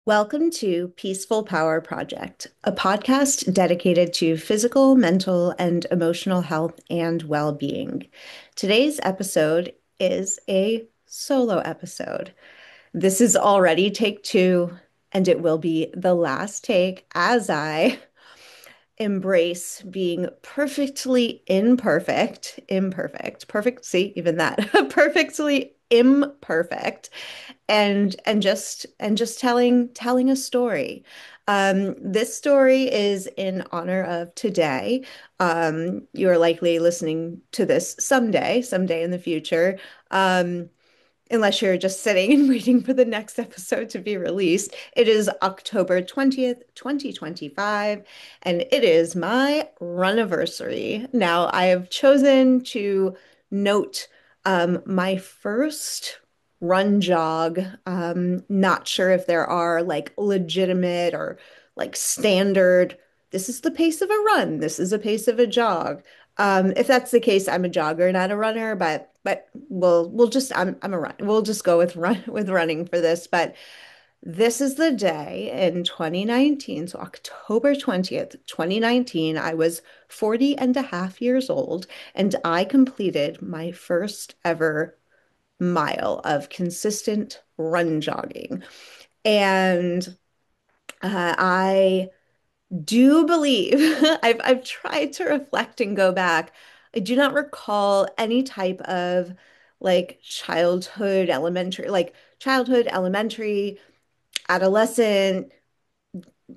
Welcome to Peaceful Power Project, a podcast dedicated to physical, mental, and emotional health and well-being. Today's episode is a solo episode. This is already take two, and it will be the last take as I embrace being perfectly perfect, see, even that, perfectly imperfect and just telling a story. This story is in honor of today. You're likely listening to this someday in the future. Um, Unless you're just sitting and waiting for the next episode to be released. It is October 20th, 2025, and it is my runiversary. Now, I have chosen to note my first run jog. Not sure if there are like legitimate or like standard. This is the pace of a run. This is a pace of a jog. If that's the case, I'm a jogger, not a runner, but we'll just I'm a run. We'll just go with running for this. But this is the day in 2019, so October 20th, 2019, I was 40 and a half years old, and I completed my first ever mile of consistent run jogging. And I do believe I've tried to reflect and go back. I do not recall any type of like childhood, elementary, adolescent,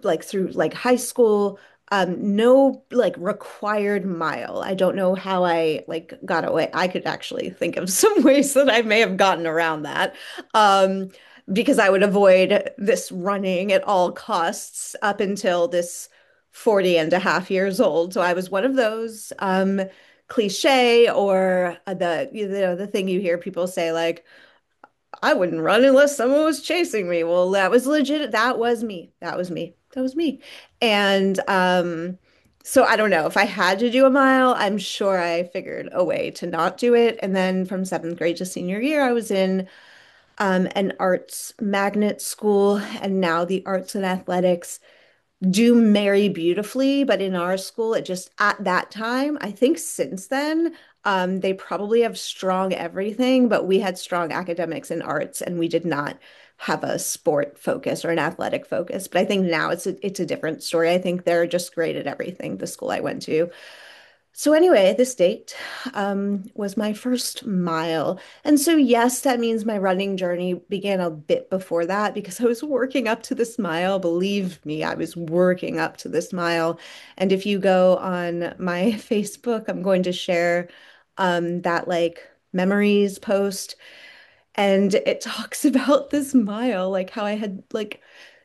like through like high school, no like required mile. I don't know how I like got away. I could actually think of some ways that I may have gotten around that. Um, because I would avoid this running at all costs up until this 40 and a half years old. So I was one of those cliche or the thing you hear people say like I wouldn't run unless someone was chasing me. Well, that was legit. That was me. That was me. That was me. And so I don't know if I had to do a mile, I'm sure I figured a way to not do it. And then from seventh grade to senior year, I was in an arts magnet school, and now the arts and athletics do marry beautifully, but in our school, it just at that time, I think since then, they probably have strong everything, but we had strong academics and arts, and we did not have a sport focus or an athletic focus. But I think now it's a different story. I think they're just great at everything, the school I went to. So anyway, this date was my first mile. And so yes, that means my running journey began a bit before that because I was working up to this mile. Believe me, I was working up to this mile. And if you go on my Facebook, I'm going to share that like memories post. And it talks about this mile, like how I had like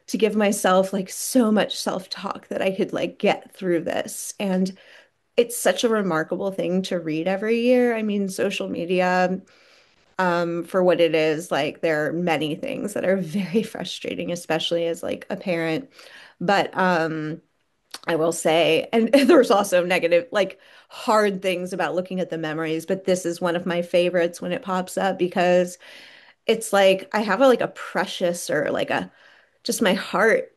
to give myself like so much self-talk that I could like get through this. And it's such a remarkable thing to read every year. I mean, social media, for what it is, like there are many things that are very frustrating, especially as like a parent. But I will say, and there's also negative, like hard things about looking at the memories, but this is one of my favorites when it pops up because it's like I have like a precious or like a just my heart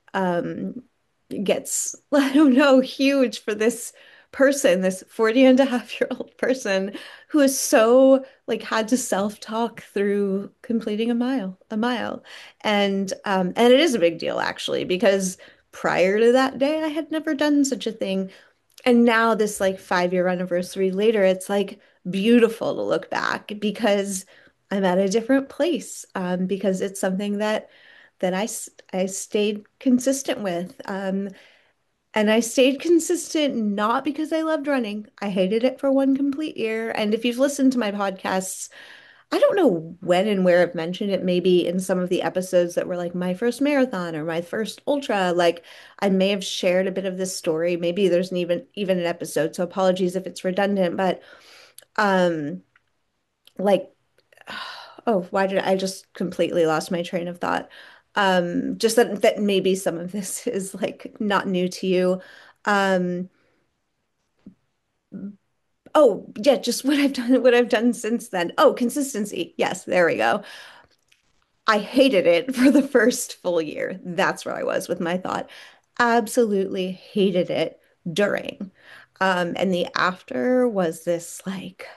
gets, I don't know, huge for this person, this 40 and a half year old person who is so like had to self-talk through completing a mile. And it is a big deal actually, because prior to that day, I had never done such a thing. And now this like 5 year anniversary later, it's like beautiful to look back because I'm at a different place because it's something that I stayed consistent with. And I stayed consistent not because I loved running. I hated it for one complete year. And if you've listened to my podcasts, I don't know when and where I've mentioned it, maybe in some of the episodes that were like my first marathon or my first ultra. Like I may have shared a bit of this story. Maybe there's even an episode, so apologies if it's redundant, but um like oh, why did I just completely lost my train of thought? Just that maybe some of this is like not new to you. Um, oh yeah, just what I've done since then. Oh, consistency. Yes, there we go. I hated it for the first full year. That's where I was with my thought. Absolutely hated it during. And the after was this like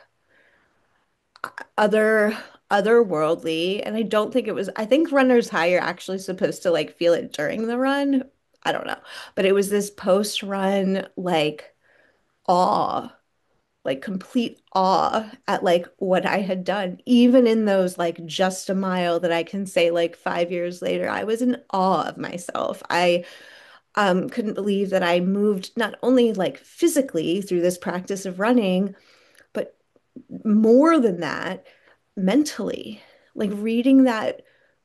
other otherworldly. And I don't think it was, I think runner's high, you're actually supposed to like feel it during the run. I don't know. But it was this post-run like awe, like complete awe at like what I had done. Even in those like just a mile that I can say like 5 years later, I was in awe of myself. I couldn't believe that I moved not only like physically through this practice of running, but more than that, mentally. Like reading that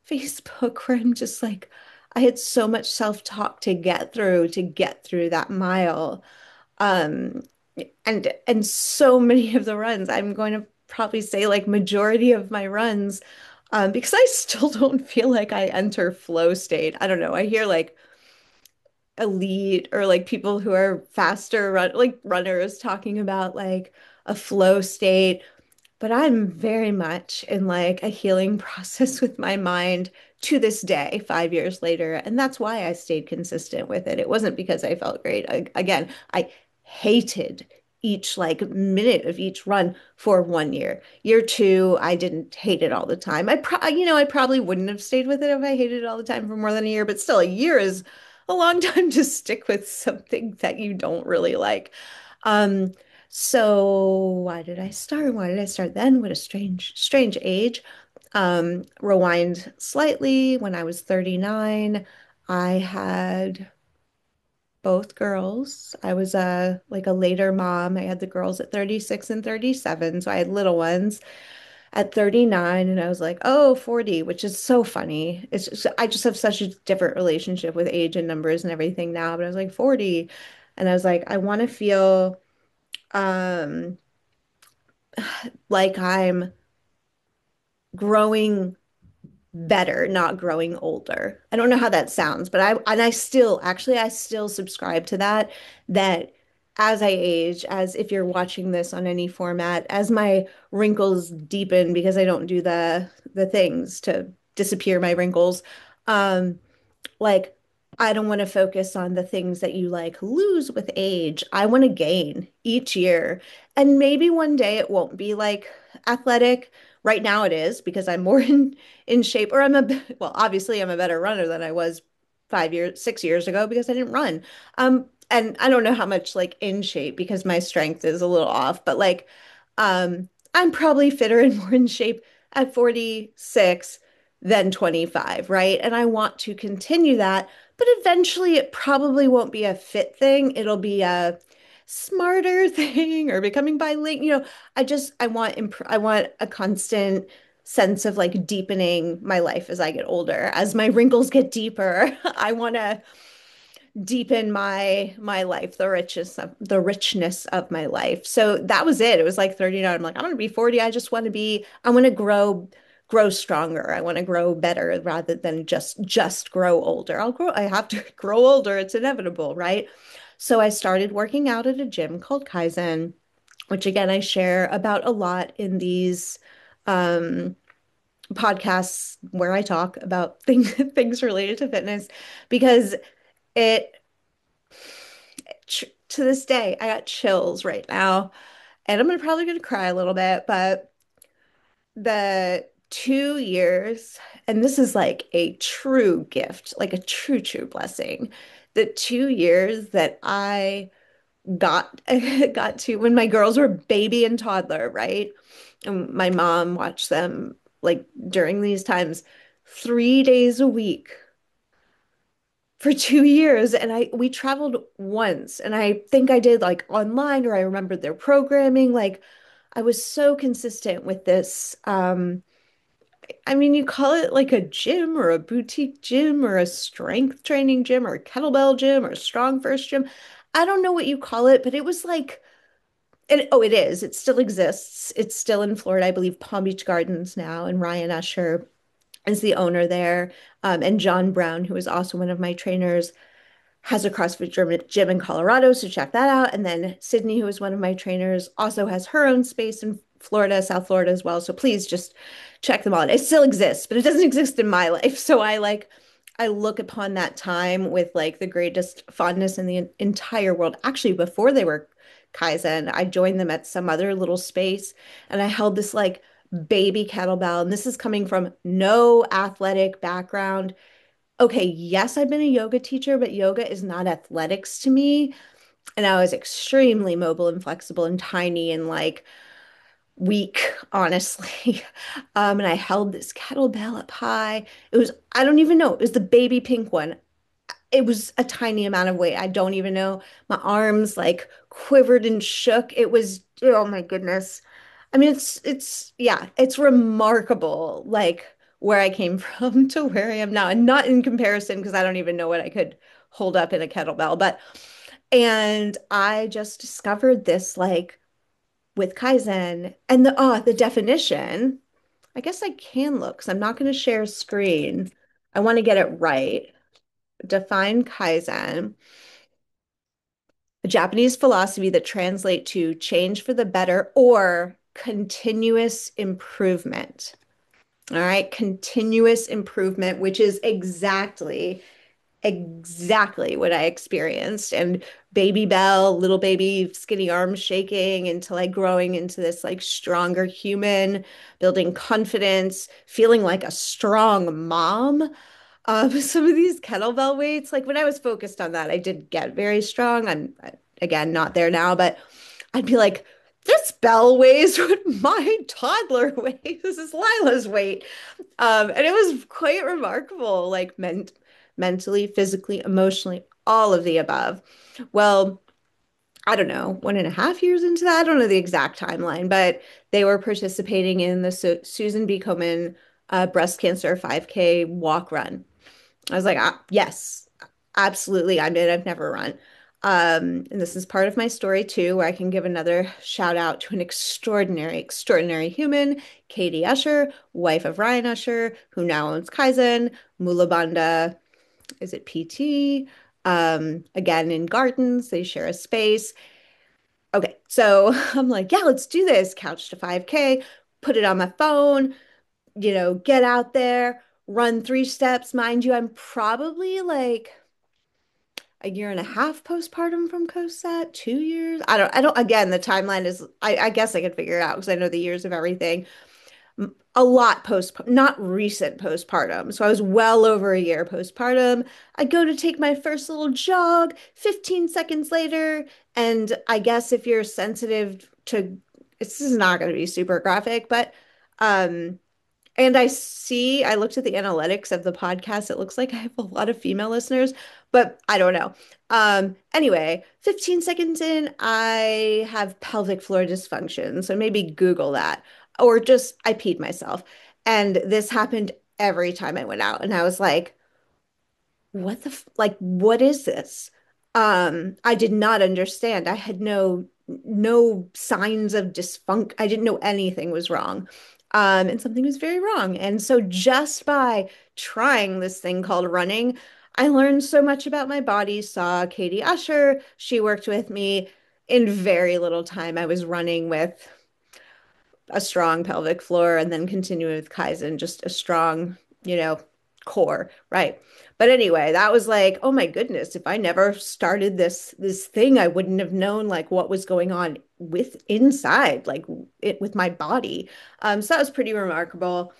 Facebook where I'm just like, I had so much self-talk to get through that mile. Um, and so many of the runs, I'm going to probably say like majority of my runs, because I still don't feel like I enter flow state. I don't know. I hear like elite or like people who are faster like runners talking about like a flow state, but I'm very much in like a healing process with my mind to this day, 5 years later. And that's why I stayed consistent with it. It wasn't because I felt great. Again, I hated each like minute of each run for 1 year. Year two, I didn't hate it all the time. I probably wouldn't have stayed with it if I hated it all the time for more than a year, but still, a year is a long time to stick with something that you don't really like. Um, so why did I start? Why did I start then? What a strange age. Rewind slightly. When I was 39, I had both girls. I was a like a later mom. I had the girls at 36 and 37, so I had little ones at 39 and I was like, "Oh, 40," which is so funny. I just have such a different relationship with age and numbers and everything now, but I was like 40 and I was like, I want to feel um like I'm growing better, not growing older. I don't know how that sounds, but I still actually I still subscribe to that as I age, as if you're watching this on any format, as my wrinkles deepen because I don't do the things to disappear my wrinkles, um, like I don't want to focus on the things that you like lose with age. I want to gain each year. And maybe one day it won't be like athletic. Right now it is because I'm more in shape or well, obviously I'm a better runner than I was 5 years, 6 years ago because I didn't run. And I don't know how much like in shape because my strength is a little off, but like I'm probably fitter and more in shape at 46 than 25, right? And I want to continue that, but eventually it probably won't be a fit thing. It'll be a smarter thing or becoming bilingual. I want a constant sense of like deepening my life as I get older. As my wrinkles get deeper, I want to deepen my life, the richness of my life. So that was it. It was like 39. I'm like, I'm gonna be 40. I want to grow stronger. I want to grow better rather than just grow older. I have to grow older. It's inevitable, right? So I started working out at a gym called Kaizen, which again I share about a lot in these um podcasts where I talk about things related to fitness because it to this day, I got chills right now, and probably gonna cry a little bit, but the 2 years, and this is like a true gift, like a true blessing. The 2 years that I got got to when my girls were baby and toddler, right? And my mom watched them like during these times 3 days a week for 2 years and I we traveled once and I think I did like online or I remembered their programming like I was so consistent with this I mean you call it like a gym or a boutique gym or a strength training gym or a kettlebell gym or a strong first gym. I don't know what you call it, but it was like and oh it is it still exists. It's still in Florida, I believe Palm Beach Gardens now, and Ryan Usher is the owner there, and John Brown, who is also one of my trainers, has a CrossFit gym in Colorado, so check that out. And then Sydney, who is one of my trainers, also has her own space in Florida, South Florida as well. So please just check them out. It still exists, but it doesn't exist in my life. So I look upon that time with like the greatest fondness in the entire world. Actually, before they were Kaizen, I joined them at some other little space and I held this like baby kettlebell. And this is coming from no athletic background. Okay, yes, I've been a yoga teacher, but yoga is not athletics to me. And I was extremely mobile and flexible and tiny and like weak, honestly. And I held this kettlebell up high. It was, I don't even know, it was the baby pink one. It was a tiny amount of weight. I don't even know. My arms like quivered and shook. It was, oh my goodness. I mean, yeah, it's remarkable, like where I came from to where I am now. And not in comparison, because I don't even know what I could hold up in a kettlebell. And I just discovered this like with Kaizen and the definition. I guess I can look because I'm not going to share a screen. I want to get it right. Define Kaizen, a Japanese philosophy that translates to change for the better or continuous improvement. All right, continuous improvement, which is exactly what I experienced. And baby Belle, little baby, skinny arms shaking until I growing into this like stronger human, building confidence, feeling like a strong mom. Some of these kettlebell weights, like when I was focused on that, I did get very strong. I'm again not there now, but I'd be like, this bell weighs what my toddler weighs. This is Lila's weight. And it was quite remarkable, like mentally, physically, emotionally, all of the above. Well, I don't know, 1.5 years into that. I don't know the exact timeline, but they were participating in the Susan B. Komen breast cancer 5K walk run. I was like, yes, absolutely. I'm in. I've never run. And this is part of my story too, where I can give another shout out to an extraordinary human, Katie Usher, wife of Ryan Usher, who now owns Kaizen, Mula Bandha, is it PT? Again, in gardens, they share a space. Okay, so I'm like, yeah, let's do this. Couch to 5K, put it on my phone, get out there, run 3 steps. Mind you, I'm probably like a year and a half postpartum from COSAT, 2 years. Again, the timeline is, I guess I could figure it out because I know the years of everything. A lot not recent postpartum. So I was well over a year postpartum. I go to take my first little jog, 15 seconds later. And I guess if you're sensitive to, this is not going to be super graphic, but um, and I looked at the analytics of the podcast. It looks like I have a lot of female listeners, but I don't know. Anyway, 15 seconds in, I have pelvic floor dysfunction. So maybe Google that or just I peed myself. And this happened every time I went out. And I was like, like, what is this? I did not understand. I had no signs of dysfunction. I didn't know anything was wrong. And something was very wrong. And so just by trying this thing called running, I learned so much about my body, saw Katie Usher. She worked with me in very little time. I was running with a strong pelvic floor and then continuing with Kaizen, just a strong, you know, core, right? But anyway, that was like, oh my goodness, if I never started this thing, I wouldn't have known like what was going on with inside, like it with my body. So that was pretty remarkable.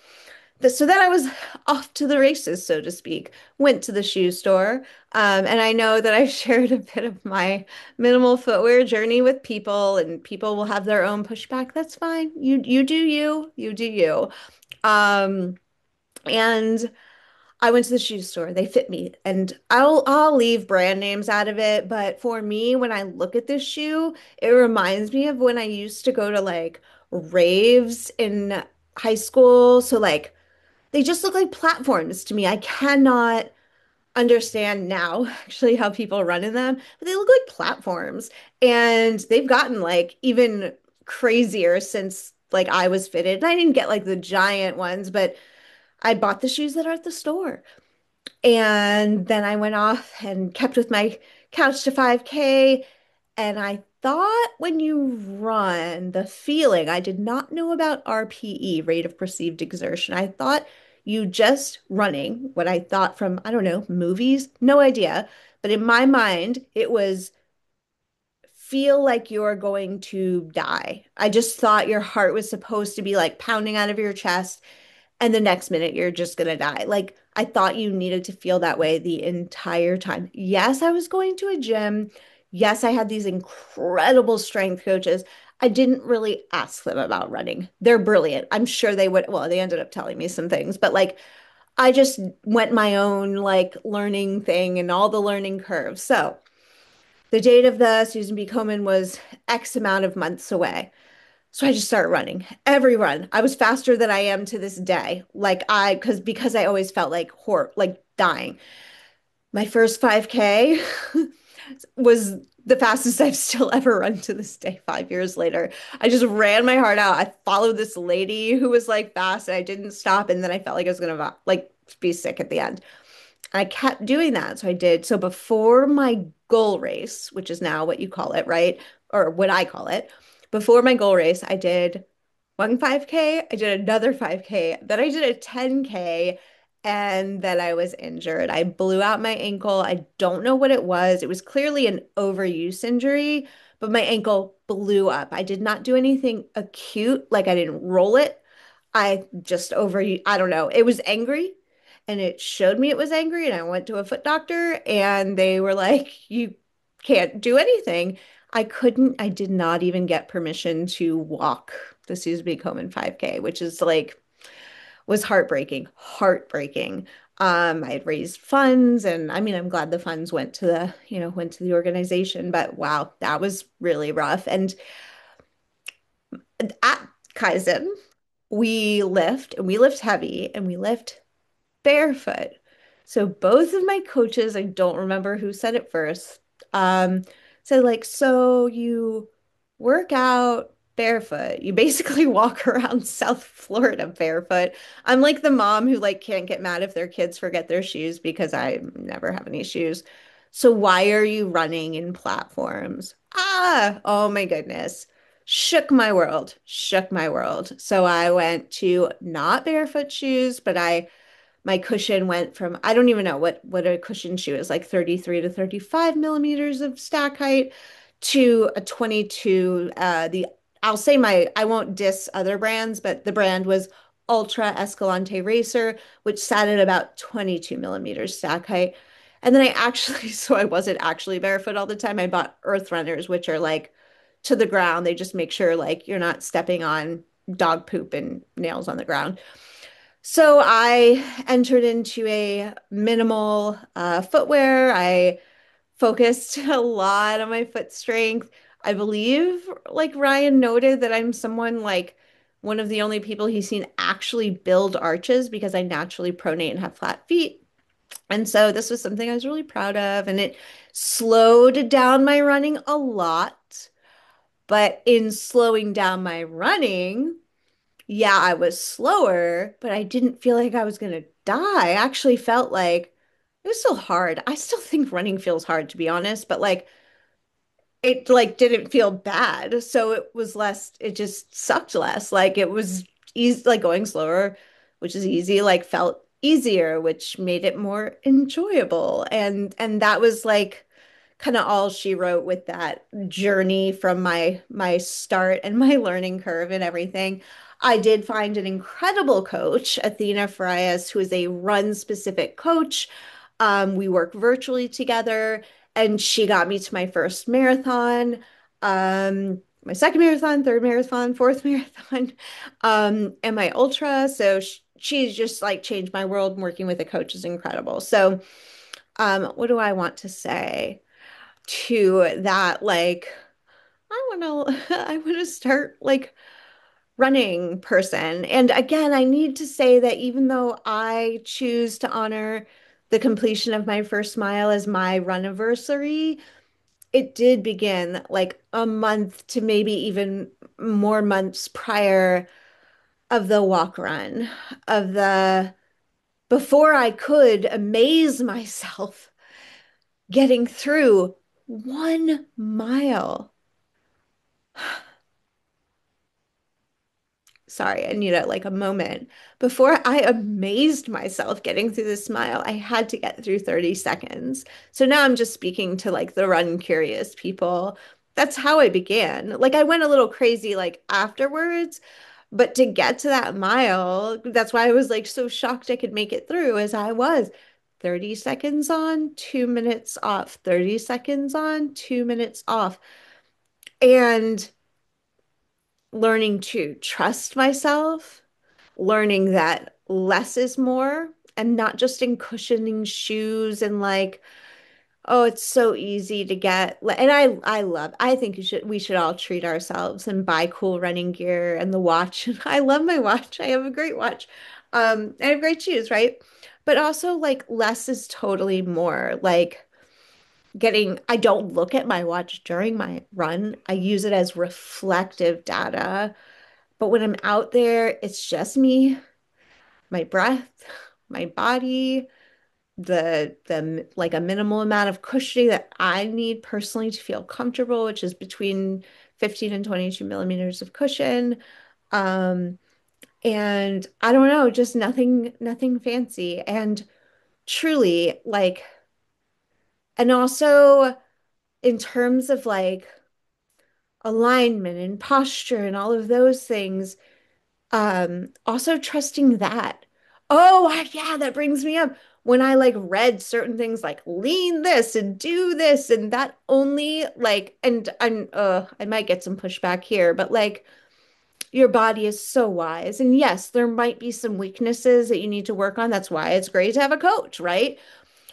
So then I was off to the races, so to speak. Went to the shoe store. And I know that I've shared a bit of my minimal footwear journey with people, and people will have their own pushback. That's fine. You do you. Um, and I went to the shoe store. They fit me, and I'll leave brand names out of it. But for me, when I look at this shoe, it reminds me of when I used to go to like raves in high school. So like they just look like platforms to me. I cannot understand now actually how people run in them, but they look like platforms. And they've gotten like even crazier since like I was fitted. And I didn't get like the giant ones, but I bought the shoes that are at the store. And then I went off and kept with my couch to 5K. And I thought when you run, the feeling, I did not know about RPE, rate of perceived exertion. I thought you just running, what I thought from, I don't know, movies, no idea. But in my mind, it was feel like you're going to die. I just thought your heart was supposed to be like pounding out of your chest, and the next minute you're just gonna die. Like, I thought you needed to feel that way the entire time. Yes, I was going to a gym. Yes, I had these incredible strength coaches. I didn't really ask them about running. They're brilliant. I'm sure they would, well, they ended up telling me some things, but like I just went my own like learning thing and all the learning curves. So the date of the Susan B. Komen was X amount of months away. So I just started running every run. I was faster than I am to this day. Because I always felt like dying. My first 5K was the fastest I've still ever run to this day, 5 years later. I just ran my heart out. I followed this lady who was like fast and I didn't stop. And then I felt like I was gonna like be sick at the end. I kept doing that. So I did. So before my goal race, which is now what you call it, right? Or what I call it, before my goal race, I did one 5K, I did another 5K, then I did a 10K, and then I was injured. I blew out my ankle. I don't know what it was. It was clearly an overuse injury, but my ankle blew up. I did not do anything acute, like I didn't roll it. I don't know. It was angry and it showed me it was angry. And I went to a foot doctor and they were like, you can't do anything. I did not even get permission to walk the Susan B. Komen 5K, which is like, was heartbreaking, heartbreaking. I had raised funds and I mean, I'm glad the funds went to the organization, but wow, that was really rough. And at Kaizen, we lift heavy and we lift barefoot. So both of my coaches, I don't remember who said it first, um, said like, so you work out barefoot. You basically walk around South Florida barefoot. I'm like the mom who like can't get mad if their kids forget their shoes because I never have any shoes. So why are you running in platforms? Ah, oh my goodness. Shook my world, shook my world. So I went to not barefoot shoes, but I my cushion went from I don't even know what a cushion shoe is, like 33 to 35 millimeters of stack height to a 22. The I'll say my I won't diss other brands, but the brand was Ultra Escalante Racer, which sat at about 22 millimeters stack height. And then I actually, so I wasn't actually barefoot all the time. I bought Earth Runners, which are like to the ground. They just make sure like you're not stepping on dog poop and nails on the ground. So I entered into a minimal footwear. I focused a lot on my foot strength. I believe, like Ryan noted, that I'm someone like one of the only people he's seen actually build arches because I naturally pronate and have flat feet. And so this was something I was really proud of, and it slowed down my running a lot. But in slowing down my running, yeah, I was slower, but I didn't feel like I was gonna die. I actually felt like it was still hard. I still think running feels hard, to be honest, but like it like didn't feel bad. So it was less, it just sucked less. Like it was easy, like going slower, which is easy, like felt easier, which made it more enjoyable. And that was like kind of all she wrote with that journey from my start and my learning curve and everything. I did find an incredible coach, Athena Farias, who is a run specific coach. We work virtually together, and she got me to my first marathon, my second marathon, third marathon, fourth marathon, and my ultra. So she's just like changed my world. Working with a coach is incredible. So, what do I want to say to that? Like, I want to, I want to start like running person. And again, I need to say that even though I choose to honor the completion of my first mile as my run anniversary, it did begin like a month to maybe even more months prior of the walk run, of the before I could amaze myself getting through 1 mile. Sorry, I need like a moment. Before I amazed myself getting through the smile, I had to get through 30 seconds. So now I'm just speaking to like the run curious people. That's how I began. Like I went a little crazy like afterwards, but to get to that mile, that's why I was like so shocked I could make it through as I was. 30 seconds on, 2 minutes off, 30 seconds on, 2 minutes off. And learning to trust myself, learning that less is more, and not just in cushioning shoes and like, oh, it's so easy to get. And I think we should all treat ourselves and buy cool running gear and the watch. I love my watch. I have a great watch. I have great shoes, right? But also like less is totally more. Like I don't look at my watch during my run. I use it as reflective data. But when I'm out there, it's just me, my breath, my body, the like a minimal amount of cushioning that I need personally to feel comfortable, which is between 15 and 22 millimeters of cushion. Um, and I don't know, just nothing fancy. And truly, like, and also in terms of like alignment and posture and all of those things, also trusting that. Oh, yeah, that brings me up. When I like read certain things like lean this and do this and that only like and I might get some pushback here, but like your body is so wise. And yes, there might be some weaknesses that you need to work on. That's why it's great to have a coach, right?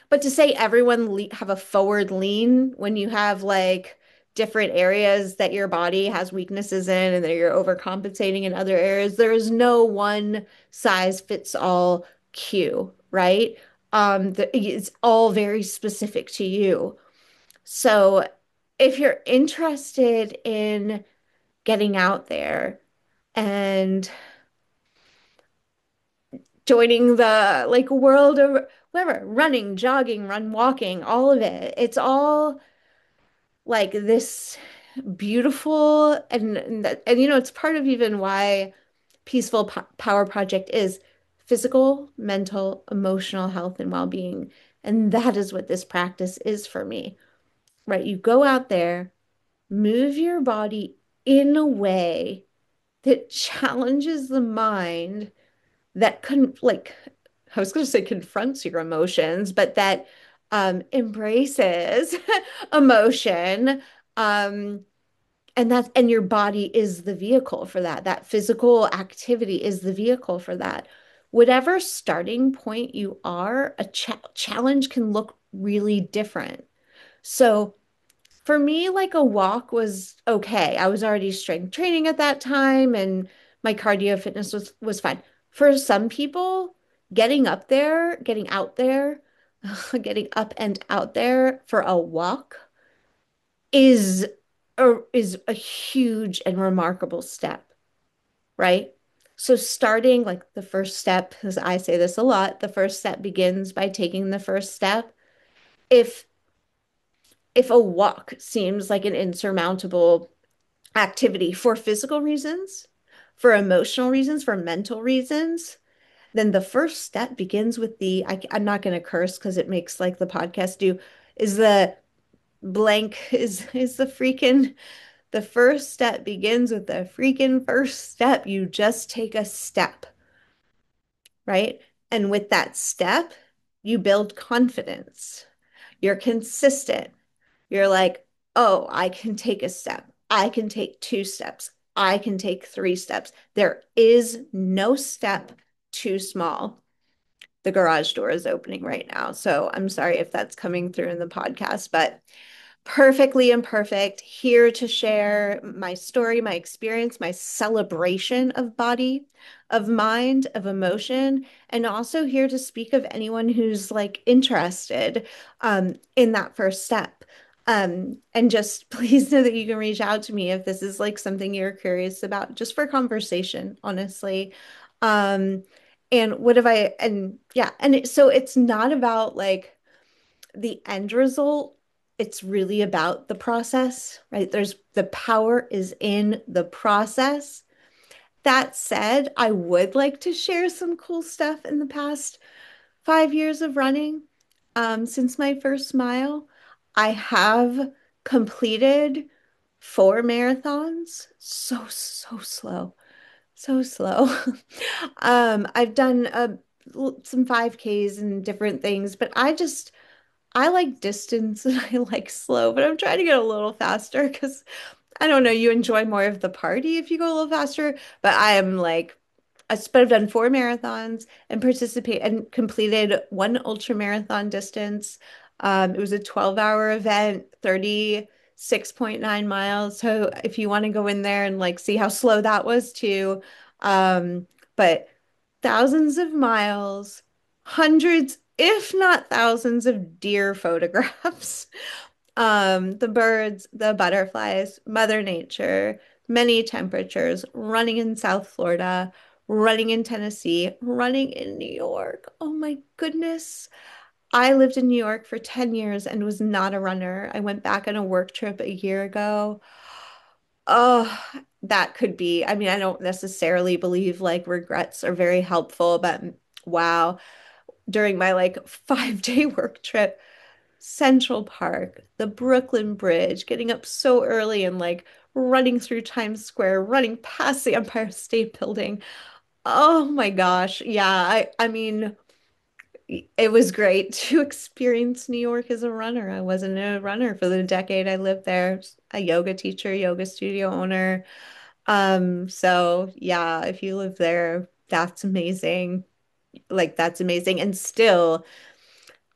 But to say everyone have a forward lean when you have like different areas that your body has weaknesses in and that you're overcompensating in other areas, there is no one size fits all cue, right? It's all very specific to you. So if you're interested in getting out there and joining the like world of whatever, running, jogging, run, walking, all of it, it's all like this beautiful and you know it's part of even why Peaceful Power Project is physical, mental, emotional health and well-being. And that is what this practice is for me, right? You go out there, move your body in a way that challenges the mind, that like I was going to say confronts your emotions, but that embraces emotion. Um, and your body is the vehicle for that. That physical activity is the vehicle for that. Whatever starting point you are, a challenge can look really different. So for me, like a walk was okay. I was already strength training at that time and my cardio fitness was fine. For some people, getting up there, getting out there, getting up and out there for a walk is is a huge and remarkable step, right? So starting like the first step, as I say this a lot, the first step begins by taking the first step. If if a walk seems like an insurmountable activity for physical reasons, for emotional reasons, for mental reasons, then the first step begins with I'm not going to curse because it makes like the podcast do, is the blank is the first step begins with the freaking first step. You just take a step, right? And with that step, you build confidence. You're consistent. You're like, oh, I can take a step. I can take 2 steps. I can take 3 steps. There is no step too small. The garage door is opening right now. So I'm sorry if that's coming through in the podcast, but perfectly imperfect, here to share my story, my experience, my celebration of body, of mind, of emotion, and also here to speak of anyone who's like interested in that first step. And just please know that you can reach out to me if this is like something you're curious about, just for conversation, honestly. Um, and what have I, and yeah, so it's not about like the end result it's really about the process, right? The power is in the process. That said, I would like to share some cool stuff in the past 5 years of running. Since my first mile, I have completed 4 marathons. So slow. So slow. I've done some 5Ks and different things, but I like distance and I like slow, but I'm trying to get a little faster because I don't know, you enjoy more of the party if you go a little faster, but I am like but I've done 4 marathons and participate and completed one ultra marathon distance. It was a 12-hour event, 36.9 miles. So if you want to go in there and like see how slow that was too. But thousands of miles, hundreds, if not thousands of deer photographs. The birds, the butterflies, Mother Nature, many temperatures, running in South Florida, running in Tennessee, running in New York. Oh my goodness. I lived in New York for 10 years and was not a runner. I went back on a work trip a year ago. Oh, that could be. I mean, I don't necessarily believe like regrets are very helpful, but wow. During my like 5 day work trip, Central Park, the Brooklyn Bridge, getting up so early and like running through Times Square, running past the Empire State Building. Oh my gosh. Yeah, I mean, it was great to experience New York as a runner. I wasn't a runner for the decade I lived there. A yoga teacher, yoga studio owner. So yeah, if you live there, that's amazing. Like that's amazing. And still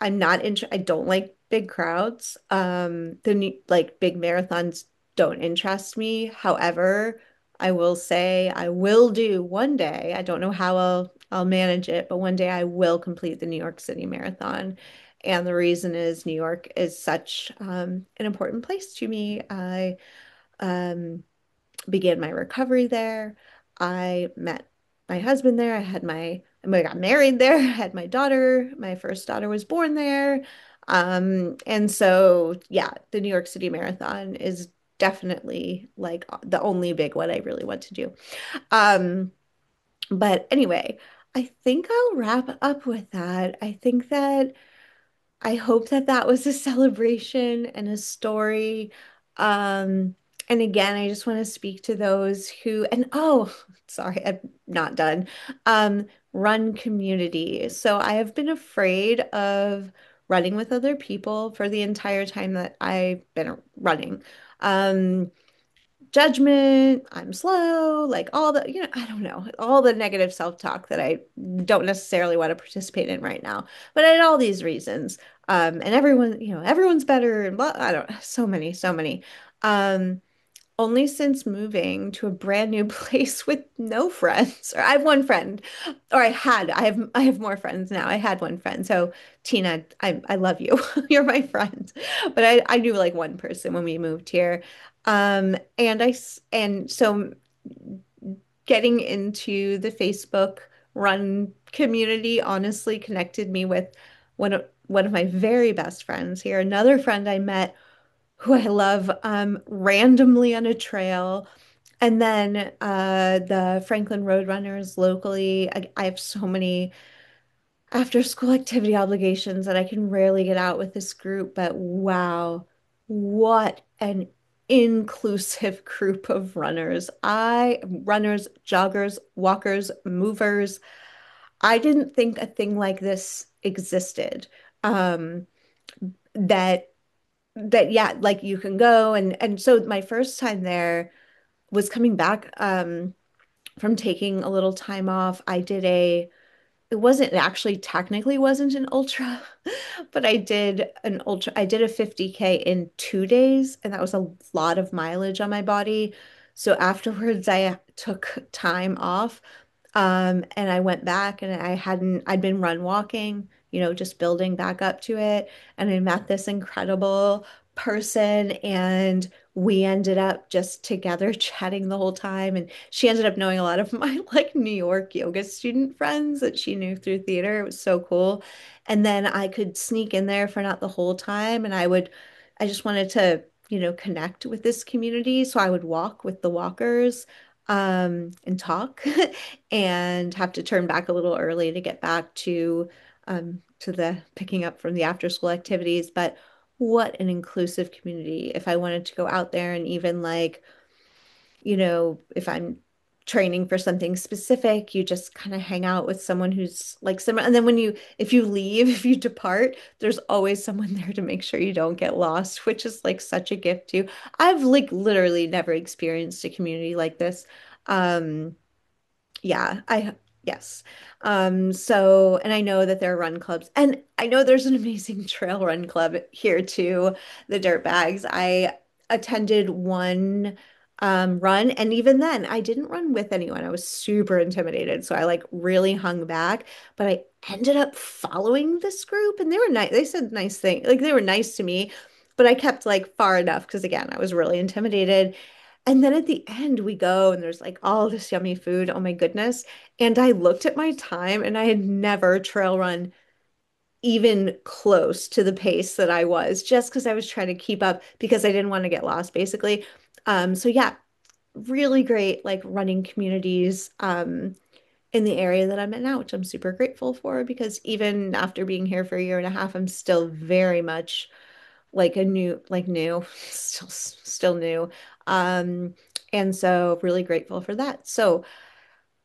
I don't like big crowds. Like big marathons don't interest me. However, I will say I will do one day. I don't know how I'll manage it, but one day I will complete the New York City Marathon. And the reason is New York is such an important place to me. I um began my recovery there. I met my husband there. I got married there. I had my daughter. My first daughter was born there. And so, yeah, the New York City Marathon is definitely like the only big one I really want to do. Um, but anyway, I think I'll wrap up with that. I hope that that was a celebration and a story. Um, and again, I just want to speak to those who, and oh, sorry, I'm not done. Run community. So I have been afraid of running with other people for the entire time that I've been running. Um, Judgment, I'm slow, like all the, I don't know, all the negative self-talk that I don't necessarily want to participate in right now. But I had all these reasons. And everyone, everyone's better and blah, I don't, so many, so many. Um, Only since moving to a brand new place with no friends, or I have one friend, or I have more friends now. I had one friend. So Tina, I love you. You're my friend. But I knew like one person when we moved here. And so getting into the Facebook run community honestly connected me with one of my very best friends here. Another friend I met who I love randomly on a trail. And then the Franklin Roadrunners locally. I have so many after school activity obligations that I can rarely get out with this group, but wow, what an inclusive group of runners, joggers, walkers, movers. I didn't think a thing like this existed. Um, that yeah, like you can go and so my first time there was coming back from taking a little time off. It wasn't it actually technically wasn't an ultra, but I did a 50K in 2 days, and that was a lot of mileage on my body. So afterwards I took time off. And I went back and I'd been run walking, just building back up to it. And I met this incredible person and we ended up just together chatting the whole time. And she ended up knowing a lot of my like New York yoga student friends that she knew through theater. It was so cool. And then I could sneak in there for not the whole time and I would I just wanted to, connect with this community. So I would walk with the walkers, and talk and have to turn back a little early to get back to the picking up from the after school activities. But what an inclusive community. If I wanted to go out there and even like, if I'm training for something specific, you just kind of hang out with someone who's like similar. And then if you leave, if you depart, there's always someone there to make sure you don't get lost, which is like such a gift too. I've like literally never experienced a community like this. Um, yeah, yes. So, and I know that there are run clubs, and I know there's an amazing trail run club here too, the Dirtbags. I attended one run, and even then, I didn't run with anyone. I was super intimidated, so I like really hung back, but I ended up following this group, and they were nice. They said nice things, like they were nice to me, but I kept like far enough because again, I was really intimidated. And then at the end, we go and there's like all this yummy food. Oh my goodness. And I looked at my time and I had never trail run even close to the pace that I was just because I was trying to keep up because I didn't want to get lost, basically. So yeah, really great like running communities in the area that I'm in now, which I'm super grateful for because even after being here for a year and a half, I'm still very much like new, still new. Um, and so really grateful for that. So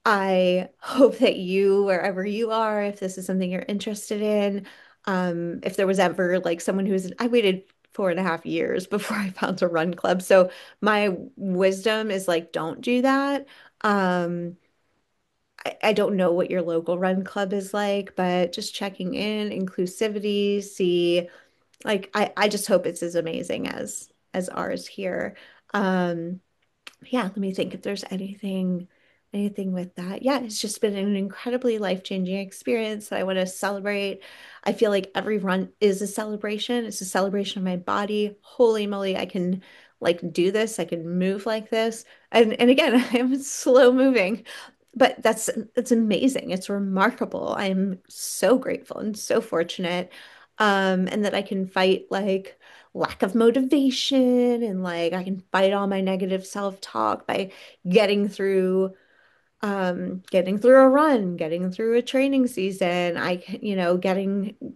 I hope that you, wherever you are, if this is something you're interested in, if there was ever like someone I waited 4.5 years before I found a run club. So my wisdom is like, don't do that. Um, I don't know what your local run club is like, but just checking in, inclusivity, see like I just hope it's as amazing as ours here. Um, yeah, let me think if there's anything with that. Yeah, it's just been an incredibly life-changing experience that I want to celebrate. I feel like every run is a celebration. It's a celebration of my body. Holy moly, I can like do this. I can move like this. And again, I am slow moving, but it's amazing. It's remarkable. I'm so grateful and so fortunate. And that I can fight like lack of motivation and like I can fight all my negative self-talk by getting through getting through a run, getting through a training season.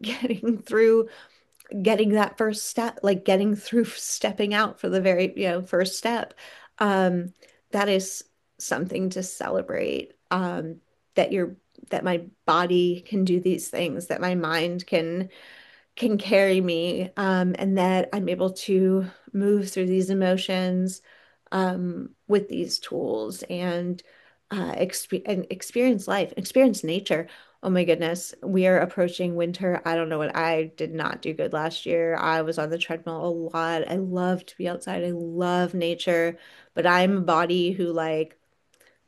Getting through getting that first step, like getting through stepping out for the very, first step. Um, that is something to celebrate. That you're that my body can do these things, that my mind can carry me, and that I'm able to move through these emotions with these tools and experience life, experience nature. Oh my goodness, we are approaching winter. I don't know what I did not do good last year. I was on the treadmill a lot. I love to be outside. I love nature, but I'm a body who like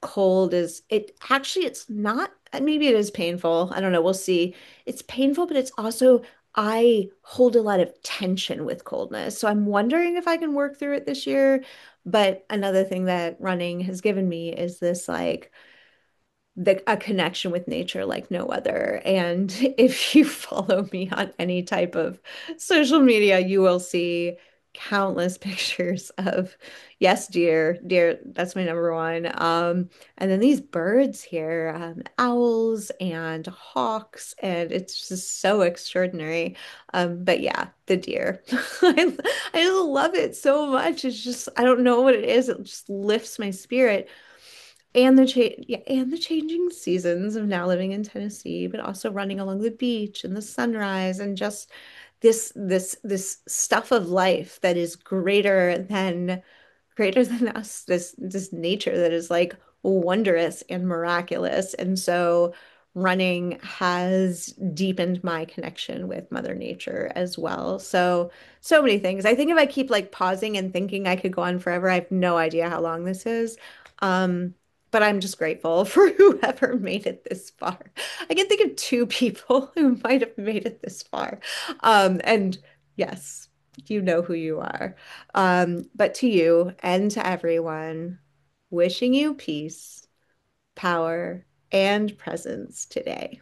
cold is it actually it's not maybe it is painful. I don't know. We'll see. It's painful, but it's also I hold a lot of tension with coldness. So I'm wondering if I can work through it this year. But another thing that running has given me is this like a connection with nature like no other. And if you follow me on any type of social media, you will see countless pictures of yes, deer, deer, that's my number one. And then these birds here, owls and hawks, and it's just so extraordinary. But yeah, the deer. I just love it so much. It's just, I don't know what it is. It just lifts my spirit and the changing seasons of now living in Tennessee, but also running along the beach and the sunrise and just this stuff of life that is greater than us, this nature that is like wondrous and miraculous. And so running has deepened my connection with Mother Nature as well. So so many things. I think if I keep like pausing and thinking I could go on forever, I have no idea how long this is. Um, but I'm just grateful for whoever made it this far. I can think of two people who might have made it this far. And yes, you know who you are. But to you and to everyone, wishing you peace, power, and presence today.